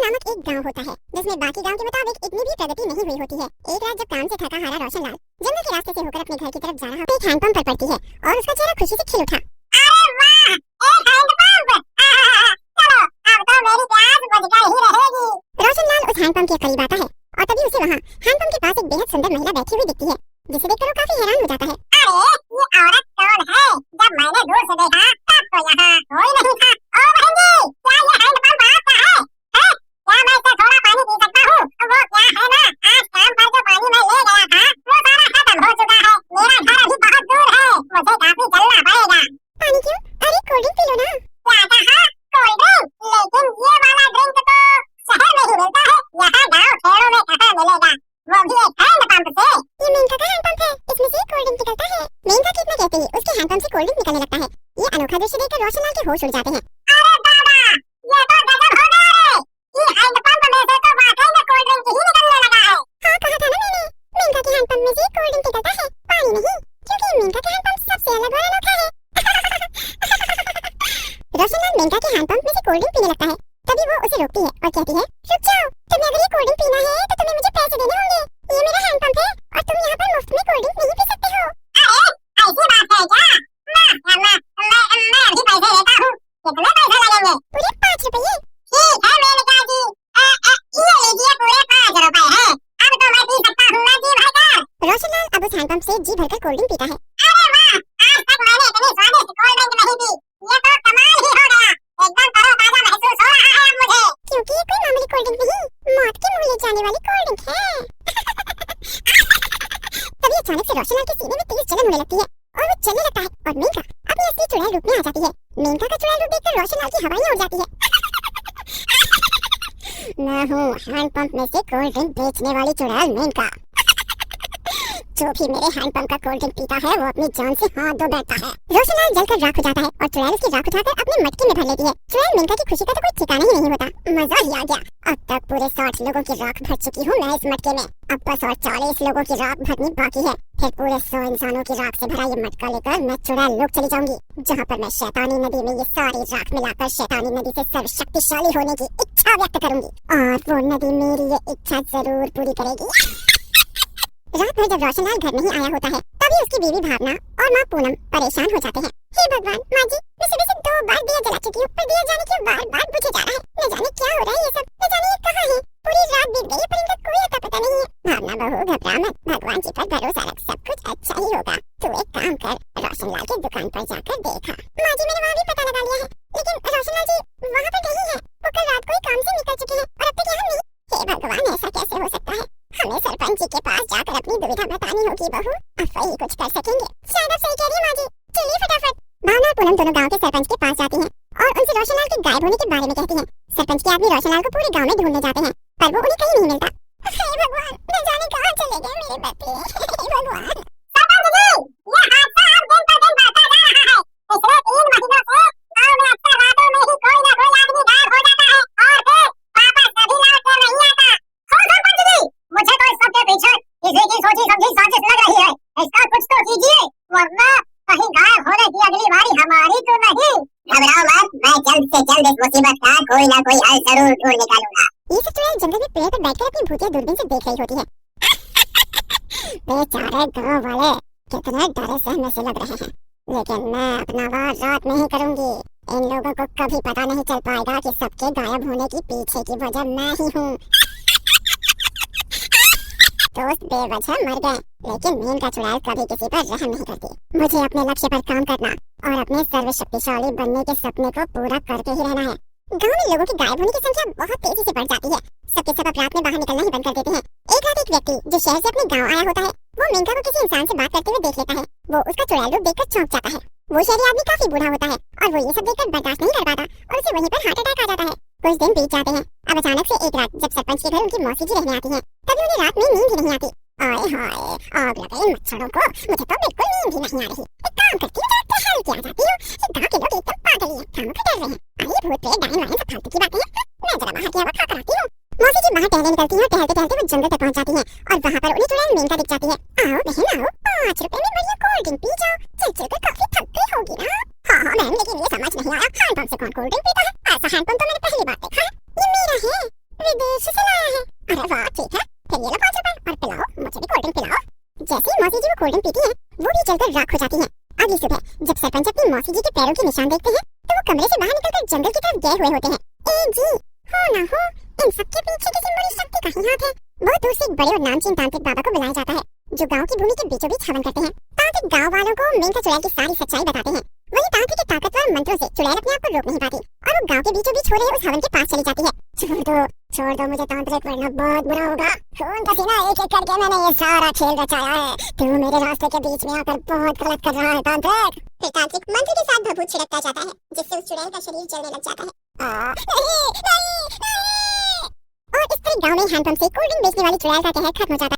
नामक एक गांव होता है जिसमें बाकी गांव के मुताबिक इतनी भी प्रगति नहीं हुई होती है। एक रात जब काम से थका हारा रोशनलाल जंगल के रास्ते से होकर अपने घर की तरफ जा रहा था, एक हैंडपंप पर पड़ती है और उसका चेहरा खुशी से खिल उठा। अरे वाह, एक हैंडपंप! चलो अब तो मेरी प्यास बुझ गई ही रहेगी। रोशनलाल उस हैंडपंप के करीब आता है और तभी उसे वहाँ हैंडपंप के पास एक बेहद सुंदर महिला बैठी हुई दिखती है, जिसे देखकर वो काफी हैरान हो जाता है। अरे ये औरत कौन है? जब मैंने दूर से देखा तब तो यहाँ कोई नहीं था। ओ बहन जी, क्या ये हैंडपंप आपका है? क्या मैं इससे थोड़ा पानी पी सकता हूँ? वो क्या है ना, आज शाम पर जो पानी मैं ले गया था वो सारा खत्म हो चुका है। मेरा घर अभी बहुत दूर है, मुझे काफी चलना पड़ेगा। पानी क्यों? अरे कोल्ड ड्रिंक पी लो ना। क्या कहा? Cold drink? लेकिन ये वाला ड्रिंक तो शहर में ही मिलता है, यहाँ गाँव खेड़ों में कहाँ मिलेगा, वो भी एक हैंडपंप से। ये मेनका का हैंडपंप है, इसमें से कोल्ड ड्रिंक निकलता है। मेनका कितना कहते ही उसके हैंडपंप से कोल्ड ड्रिंक निकलने लगता है। ये अनोखा दृश्य देखकर रोशनलाल के होश उड़ जाते हैं। अरे बाबा, ये तो गजब हो गया रे। ये हैंडपंप में से तो वाकई में कोल्ड ड्रिंक ही निकलने लगा है। हाँ, कहा था ना मैंने, मेनका के हैंडपंप में से कोल्ड ड्रिंक निकलता है, पानी नहीं, क्योंकि मेनका के हैंडपंप सबसे अलग और अनोखा है। रोशनलाल मेनका के हैंडपंप में से कोल्ड ड्रिंक पीने लगता है, तभी वो उसे रोकती है और कहती है, रुक जाओ, तुम्हें अगर ये कोल्ड ड्रिंक पीना है तो तुम्हें मुझे पैसे देने होंगे। ये मेरा हैंडपंप है और तुम यहाँ पर मुफ्त में कोल्ड ड्रिंक नहीं पी सकते हो। अरे ऐसी बात है क्या? मैं अभी पैसे देता हूँ। कितने पैसे लगेंगे? पूरे 5 रुपये। ठीक है मेनका जी, ये लीजिए पूरे 5 रुपए हैं। अब तो मैं पी सकता हूँ ना जी भाईजान। रोशनलाल अब उस हैंडपंप से जी भरकर कोल्ड ड्रिंक पीता है। अरे वाह, आज तक मैंने इतनी स्वादिष्ट कोल्ड ड्रिंक नहीं पी। ये तो कमाल ही हो गया, एकदम तरोताजा महसूस हो रहा है अब मुझे। क्योंकि ये कोई मामूली कोल्ड ड्रिंक नहीं, मौत के मुंह ले जाने वाली कोल्ड ड्रिंक है। तभी अचानक से रोशनलाल के सीने में तेज जलन होने लगती है और वो चलने लगता है और मेनका अपने असली चुड़ैल रूप में आ जाती है। मेनका का चुड़ैल रूप देखकर रोशनलाल की हवाएं उड़ जाती है। मैं हूँ हैंडपंप में से कोल्ड ड्रिंक बेचने वाली चुड़ैल मेनका। जो भी मेरे हैंडपंप का कोल्ड ड्रिंक पीता है वो अपनी जान से हाथ धो बैठता है। रोशनलाल जलकर राख हो जाता है और चुड़ैल उसकी राख उठाकर अपने मटके में भर लेती है। चुड़ैल मेनका की खुशी का तो कोई ठिकाना ही नहीं होता, मजा ही आ गया। अब तक पूरे 60 लोगों की राख भर चुकी हूँ मैं इस मटके में, अब बस और 40 लोगों की राख भरनी बाकी है। फिर पूरे 100 इंसानों की राख से भरा ये मटका लेकर मैं चुड़ैल लोग चली जाऊंगी, जहाँ पर मैं शैतानी नदी में ये सारी राख मिलाकर शैतानी नदी से सर्वशक्तिशाली होने की इच्छा व्यक्त करूंगी और वो नदी मेरी ये इच्छा जरूर पूरी करेगी। रात भर जब रोशनलाल घर नहीं आया होता है तभी उसकी बीवी भावना और माँ पूनम परेशान हो जाते हैं। हे भगवान, माँ जी, मैं सुबह से 2 बार दिया जला चुकी हूँ, पर दिया जाने के बार-बार बुझे जा रहा है। न जाने क्या हो रहा है ये सब, न जाने ये कहाँ है। पूरी रात बीत गई पर इनका कोई अता पता नहीं है। भावना बहू, घबरा मत, भगवान जी पर भरोसा रख, सब कुछ अच्छा ही होगा। तू एक काम कर, रोशनलाल की दुकान पर जाकर देखा। माँ जी, मैंने वहाँ भी पता लगा लिया है, लेकिन रोशनलाल जी वहाँ पर नहीं है। वो कल रात को ही काम से निकल चुके हैं और अब तक यहाँ नहीं। हे भगवान, ऐसा कैसे हो सकता है? हमें सरपंच जी के पास जाकर अपनी दुविधा बतानी होगी बहू, अब वही कुछ कर सकेंगे। शायद आप सही कह रही हैं माँ जी, चलिए फटाफट। भावना और पूनम दोनों गांव के सरपंच के पास जाती हैं और उनसे रोशनलाल के गायब होने के बारे में कहती हैं। सरपंच के आदमी रोशनलाल को पूरे गांव में ढूंढने जाते हैं, पर वो उन्हें कहीं नहीं मिलता। हे भगवान, न जाने कहाँ चले गए मेरे बच्चे। हे भगवान। सरपंच जी, ये हादसा अब दिन पर दिन बढ़ता जा रहा है। पिछले 3 महीनों से गांव में अक्सर रातों में ही कोई ना कोई आदमी गायब हो जाता है और फिर वापस कभी लौट कर नहीं आता। सरपंच जी, मुझे तो इस सब के पीछे किसी की सोची समझी साजिश लग रही है। इसका कुछ तो कीजिए, वरना कहीं गायब होने की अगली बारी हमारी तो नहीं। घबराओ मत, मैं जल्द से जल्द इस मुसीबत का कोई ना कोई हल जरूर ढूंढ निकालूंगा। ये सब चुड़ैल जंगल में पेड़ पर बैठकर अपनी भूतिया दूरबीन से देख रही होती है। बेचारे गाँव वाले कितने डरे सहमे से लग रहे हैं, लेकिन मैं अपना वार रात में ही करूंगी। इन लोगों को कभी पता नहीं चल पाएगा कि सबके गायब होने की पीछे की वजह मैं ही हूँ। दोस्त बेवजह मर गए, लेकिन मेनका चुड़ैल कभी किसी पर रहम नहीं करती। मुझे अपने लक्ष्य पर काम करना और अपने सर्वशक्तिशाली बनने के सपने को पूरा करके ही रहना है। गांव में लोगों की गायब होने की संख्या बहुत तेजी से बढ़ जाती है। सबके सब रात में बाहर निकलना ही बंद कर देते हैं। एक रात एक व्यक्ति जो शहर से अपने गांव आया होता है, वो मेनका को किसी इंसान से बात करते हुए देख लेता है। वो उसका चुड़ैल रूप देखकर चौंक जाता है। वो शहरी आदमी काफी बूढ़ा होता है और वो ये सब देखकर बर्दाश्त नहीं कर पाता और उसे वहीं पर हार्ट अटैक आ जाता है। कुछ दिन बीत जाते हैं। अब अचानक से एक रात जब सरपंच के घर उनकी मौसी जी रहने आती है, तभी उन्हें रात में नींद ही नहीं आती। आए हाय, आग लगे इन मच्छरों को, मुझे तो बिल्कुल नींद ही नहीं आ रही। एक काम करती हूँ, टहल के आ जाती हूँ। ये गाँव के लोग एकदम पागल ही हैं, कामों को डर रहे हैं। आइए भूत प्रेत डायन वायन सब फालतू की बातें हैं, मैं जरा बाहर की हवा खाकर आती हूँ। मौसी जी बाहर टहलने निकलती हैं और टहलते टहलते वो जंगल तक पहुंच जाती हैं और वहाँ पर उन्हें चुड़ैल मेनका दिख जाती है। आओ बहन आओ, 5 रुपए में बढ़िया कोल्ड ड्रिंक पी जाओ, चल चल कर काफी थक गई होगी ना। हाँ हाँ बहन, लेकिन ये समझ नहीं आया हैंडपंप से कौन कोल्ड ड्रिंक पीता है? ऐसा हैंडपंप तो मैंने पहली बार देखा है। ये मेरा है, विदेश से लाया है। अरे वाह, ठीक है, फिर ये लो 5 रुपए और पिलाओ, मुझे भी कोल्ड ड्रिंक पिलाओ। जैसे ही मौसी जी वो कोल्ड ड्रिंक पीती है, वो भी जलकर राख हो जाती है। अगली सुबह जब सरपंच अपनी मौसी जी के पैरों के निशान देखते हैं, तो वो कमरे से बाहर निकलकर जंगल की तरफ गए हुए होते हैं। ए जी, हो ना हो, इन सबके पीछे किसी बुरी शक्ति का ही हाथ है। बहुत दूर से एक बड़े और नामचीन तांत्रिक बाबा को बुलाया जाता है, जो गांव की भूमि के बीचों बीच हवन करते हैं। तांत्रिक गांव वालों को मेनका चुड़ैल की सारी सच्चाई बताते हैं। वही तांत्रिक के ताकतवर मंत्रों से चुड़ैल अपने आप को रोक नहीं पाती और वो गांव के बीचों बीच हो रहे उस हवन के पास चली जाती है। छोड़ दो मुझे तांत्रिक, वरना बहुत बुरा होगा। खून पसीना एक एक करके मैंने ये सारा खेल रचाया है। तू मेरे रास्ते के बीच में आकर बहुत गलत कर रहा है तांत्रिक। फिर तांत्रिक मंत्र के साथ भभूत छिड़कता जाता है, जिससे उस चुड़ैल का शरीर जलने लग जाता है। नहीं, नहीं, नहीं। और इस तरह गांव में हैंडपंप से कोल्ड ड्रिंक बेचने वाली चुड़ैल का कहर खत्म हो जाता है।